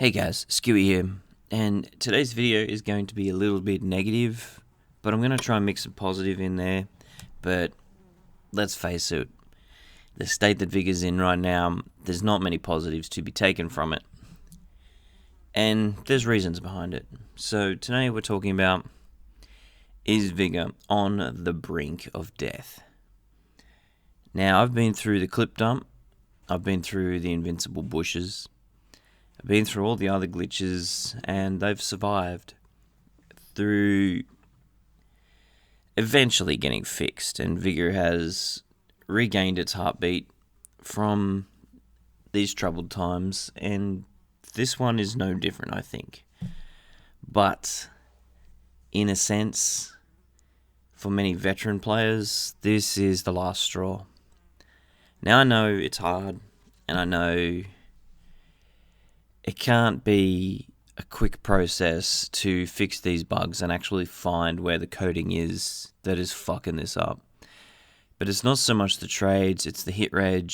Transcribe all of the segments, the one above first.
Hey guys, Skewy here, and today's video is going to be a little bit negative, but I'm going to try and mix some positive in there. But let's face it, the state that Vigor's in right now, there's not many positives to be taken from it. And there's reasons behind it. So today we're talking about, is Vigor on the brink of death? Now, I've been through the clip dump, I've been through the invincible bushes, I've been through all the other glitches, and they've survived through eventually getting fixed, and Vigor has regained its heartbeat from these troubled times, and this one is no different, I think. But in a sense, for many veteran players, this is the last straw. Now, I know it's hard, and I know it can't be a quick process to fix these bugs and actually find where the coding is that is fucking this up. But it's not so much the trades, it's the hit reg,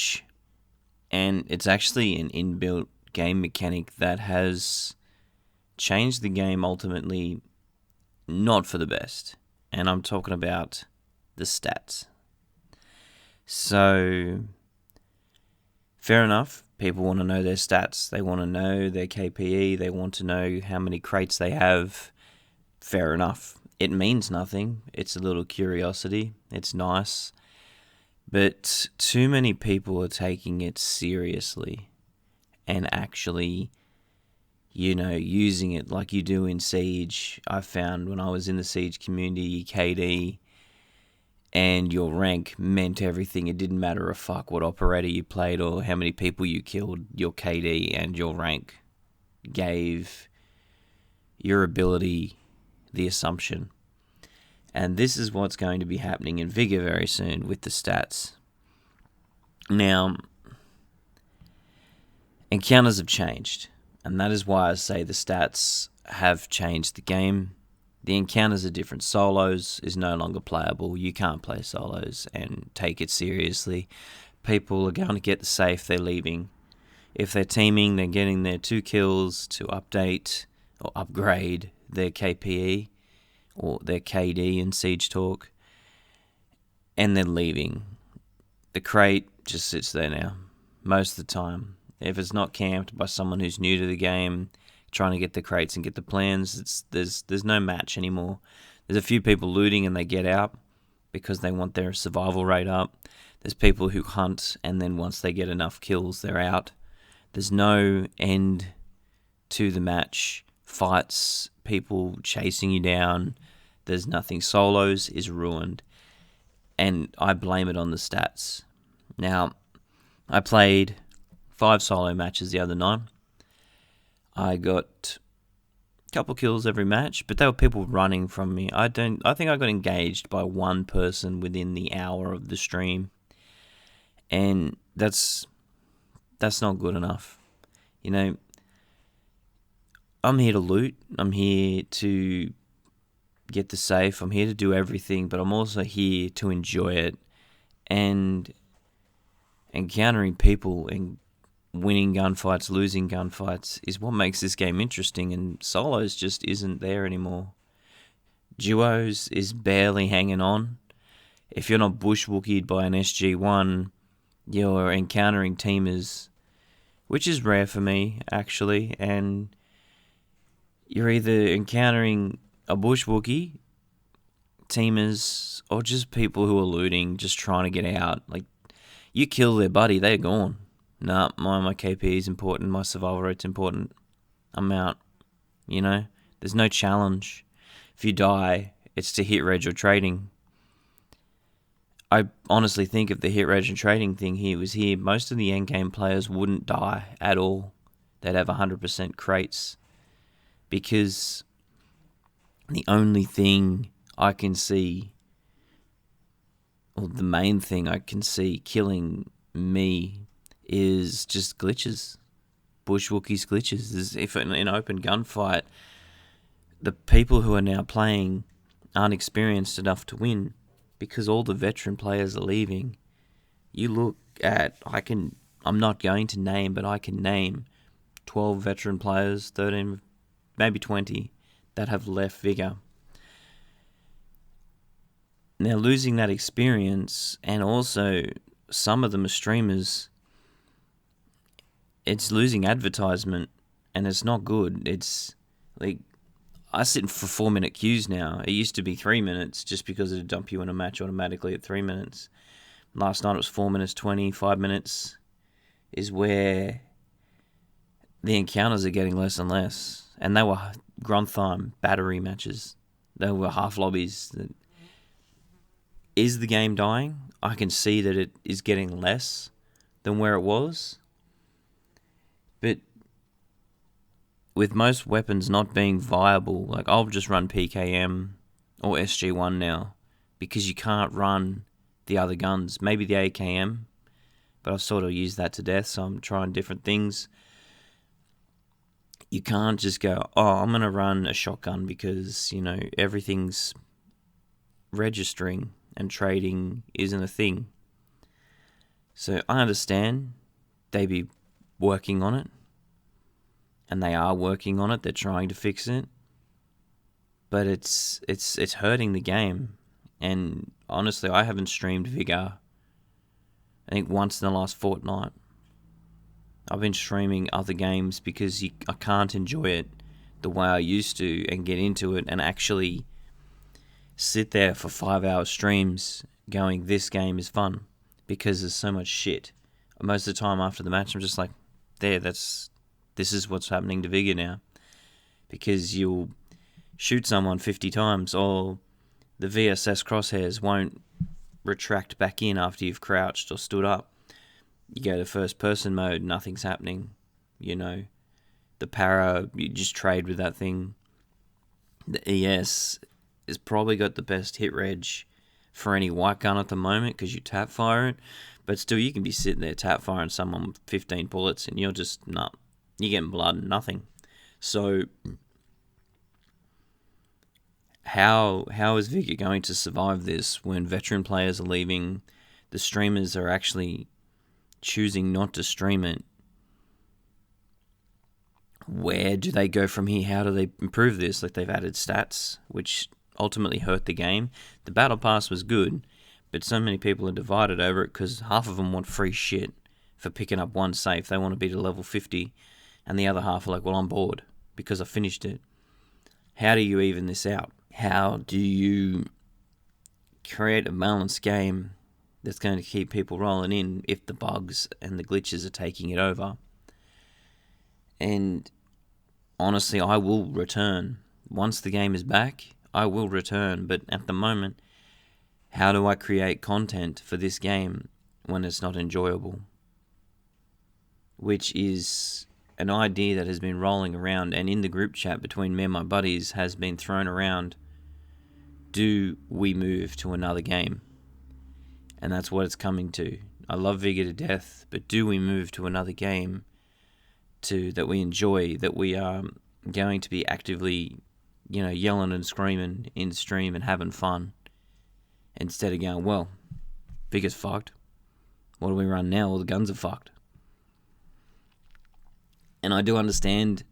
and it's actually an inbuilt game mechanic that has changed the game ultimately not for the best. And I'm talking about the stats. So, fair enough. People want to know their stats. They want to know their KPE. They want to know how many crates they have. Fair enough. It means nothing. It's a little curiosity. It's nice. But too many people are taking it seriously and actually, using it like you do in Siege. I found when I was in the Siege community, KD and your rank meant everything. It didn't matter a fuck what operator you played or how many people you killed. Your KD and your rank gave your ability the assumption. And this is what's going to be happening in Vigor very soon with the stats. Now, encounters have changed, and that is why I say the stats have changed the game. The encounters are different. Solos is no longer playable. You can't play solos and take it seriously. People are going to get the safe, they're leaving. If they're teaming, they're getting their 2 kills to update or upgrade their KPE or their KD in Siege Talk, and they're leaving. The crate just sits there now, most of the time. If it's not camped by someone who's new to the game, trying to get the crates and get the plans, there's no match anymore. There's a few people looting and they get out because they want their survival rate up. There's people who hunt and then once they get enough kills, they're out. There's no end to the match. Fights, people chasing you down. There's nothing. Solos is ruined. And I blame it on the stats. Now, I played 5 solo matches the other night. I got a couple kills every match, but there were people running from me. I think I got engaged by one person within the hour of the stream, and that's not good enough. I'm here to loot. I'm here to get the safe. I'm here to do everything, but I'm also here to enjoy it. And encountering people and winning gunfights, losing gunfights is what makes this game interesting, and solos just isn't there anymore. Duos is barely hanging on. If you're not bushwookied by an SG-1, you're encountering teamers, which is rare for me, actually, and you're either encountering a bushwookie, teamers, or just people who are looting, just trying to get out. Like, you kill their buddy, they're gone. Nah, my KP is important, my survival rate's important. I'm out. There's no challenge. If you die, it's to hit reg or trading. I honestly think if the hit reg and trading thing here was here, most of the endgame players wouldn't die at all. They'd have 100% crates. Because the only thing I can see, or the main thing I can see killing me, is just glitches. Bushwookies glitches. If in an open gunfight, the people who are now playing aren't experienced enough to win because all the veteran players are leaving. You look at, I'm not going to name, but I can name 12 veteran players, 13, maybe 20, that have left Vigor. Now, losing that experience, and also some of them are streamers, it's losing advertisement, and it's not good. It's like, I sit for 4-minute queues now. It used to be 3 minutes just because it'd dump you in a match automatically at 3 minutes. Last night it was 4 minutes 20, 5 minutes is where the encounters are getting less and less. And they were Gruntheim battery matches. They were half lobbies. Is the game dying? I can see that it is getting less than where it was. But with most weapons not being viable, like I'll just run PKM or SG1 now because you can't run the other guns. Maybe the AKM, but I've sort of used that to death, so I'm trying different things. You can't just go, I'm going to run a shotgun because, everything's registering and trading isn't a thing. So I understand they be working on it, and they are working on it. They're trying to fix it, but it's hurting the game. And honestly, I haven't streamed Vigor, I think, once in the last fortnight. I've been streaming other games because I can't enjoy it the way I used to and get into it and actually sit there for 5-hour streams going, this game is fun, because there's so much shit. Most of the time after the match, I'm just like, this is what's happening to Vigor now. Because you'll shoot someone 50 times, or the VSS crosshairs won't retract back in after you've crouched or stood up. You go to first person mode, nothing's happening. The para, you just trade with that thing. The ES has probably got the best hit reg for any white gun at the moment because you tap fire it. But still, you can be sitting there tap firing someone with 15 bullets and you're just, you're getting blood and nothing. So how is Vigor going to survive this when veteran players are leaving, the streamers are actually choosing not to stream it? Where do they go from here? How do they improve this? Like, they've added stats, which ultimately hurt the game. The battle pass was good, but so many people are divided over it because half of them want free shit for picking up one safe. They want to be to level 50, and the other half are like, well, I'm bored because I finished it. How do you even this out? How do you create a balanced game that's going to keep people rolling in if the bugs and the glitches are taking it over? And honestly, I will return. Once the game is back, I will return. But at the moment, how do I create content for this game when it's not enjoyable? Which is an idea that has been rolling around, and in the group chat between me and my buddies has been thrown around. Do we move to another game? And that's what it's coming to. I love Vigor to death, but do we move to another game that we enjoy, that we are going to be actively, yelling and screaming in stream and having fun, instead of going, well, Vigor's fucked. What do we run now? All the guns are fucked. And I do understand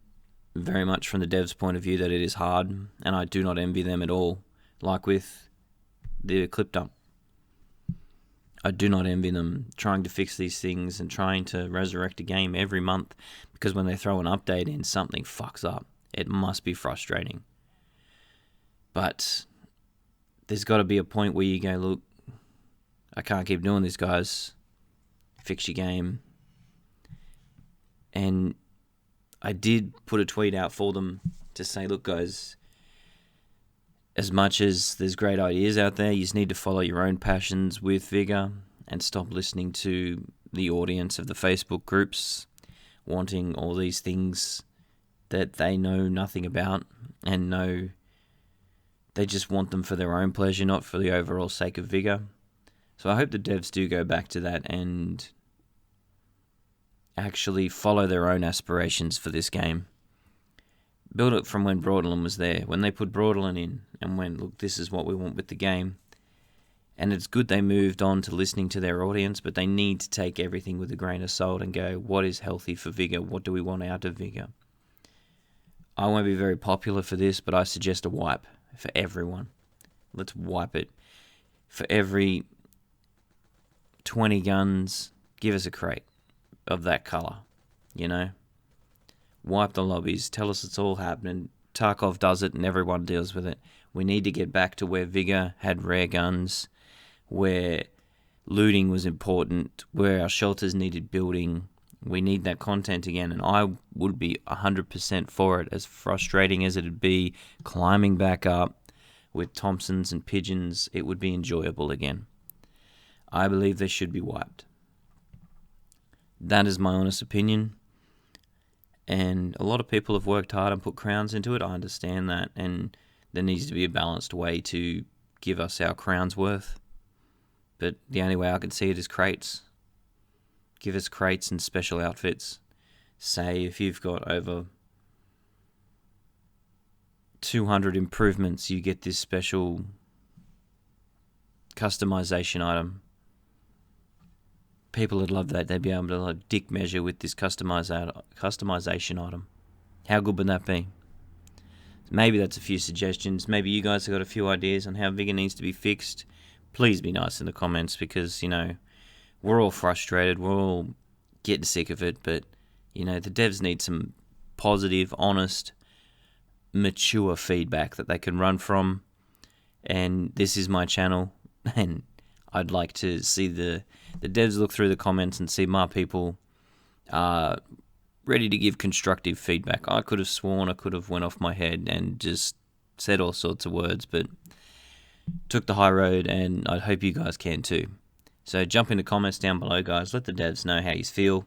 very much from the devs' point of view that it is hard, and I do not envy them at all. Like with the clip dump, I do not envy them trying to fix these things and trying to resurrect a game every month, because when they throw an update in, something fucks up. It must be frustrating. But there's got to be a point where you go, look, I can't keep doing this, guys. Fix your game. And I did put a tweet out for them to say, look, guys, as much as there's great ideas out there, you just need to follow your own passions with Vigor and stop listening to the audience of the Facebook groups wanting all these things that they know nothing about and know they just want them for their own pleasure, not for the overall sake of Vigor. So I hope the devs do go back to that and actually follow their own aspirations for this game. Build it from when Broadland was there, when they put Broadland in and went, look, this is what we want with the game. And it's good they moved on to listening to their audience, but they need to take everything with a grain of salt and go, what is healthy for Vigor? What do we want out of Vigor? I won't be very popular for this, but I suggest a wipe for everyone. Let's wipe it. For every 20 guns, give us a crate of that colour, you know? Wipe the lobbies, tell us it's all happening. Tarkov does it and everyone deals with it. We need to get back to where Vigor had rare guns, where looting was important, where our shelters needed building. We need that content again, and I would be 100% for it, as frustrating as it'd be climbing back up with Thompsons and pigeons. It would be enjoyable again. I believe they should be wiped. That is my honest opinion. And a lot of people have worked hard and put crowns into it. I understand that. And there needs to be a balanced way to give us our crown's worth. But the only way I can see it is crates. Give us crates and special outfits. Say if you've got over 200 improvements, you get this special customization item. People would love that. They'd be able to like dick measure with this customization item. How good would that be? Maybe that's a few suggestions. Maybe you guys have got a few ideas on how Vigor needs to be fixed. Please be nice in the comments, because, you know, we're all frustrated. We're all getting sick of it. But, you know, the devs need some positive, honest, mature feedback that they can run from. And this is my channel, and I'd like to see the devs look through the comments and see my people are ready to give constructive feedback. I could have sworn I could have went off my head and just said all sorts of words, but took the high road, and I hope you guys can too. So jump in the comments down below, guys. Let the devs know how you feel.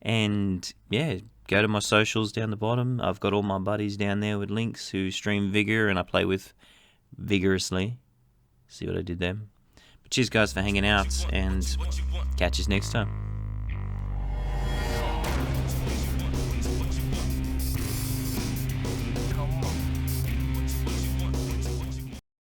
And yeah, go to my socials down the bottom. I've got all my buddies down there with links who stream Vigor, and I play with vigorously. See what I did there? But cheers, guys, for hanging out, and catch us next time.